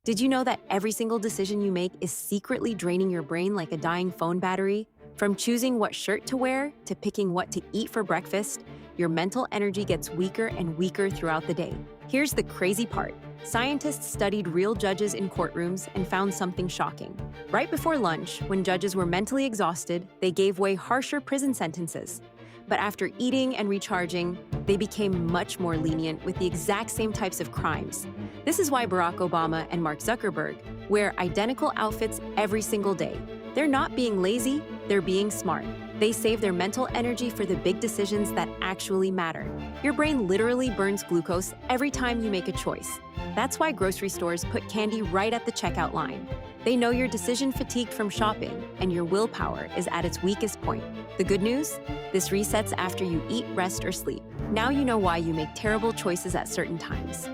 Did you know that every single decision you make is secretly draining your brain like a dying phone battery? From choosing what shirt to wear to picking what to eat for breakfast, your mental energy gets weaker and weaker throughout the day. Here's the crazy part. Scientists studied real judges in courtrooms and found something shocking. Right before lunch, when judges were mentally exhausted, they gave way harsher prison sentences. But after eating and recharging, they became much more lenient with the exact same types of crimes. This is why Barack Obama and Mark Zuckerberg wear identical outfits every single day. They're not being lazy, they're being smart. They save their mental energy for the big decisions that actually matter. Your brain literally burns glucose every time you make a choice. That's why grocery stores put candy right at the checkout line. They know you're decision fatigued from shopping, and your willpower is at its weakest point. The good news? This resets after you eat, rest, or sleep. Now you know why you make terrible choices at certain times.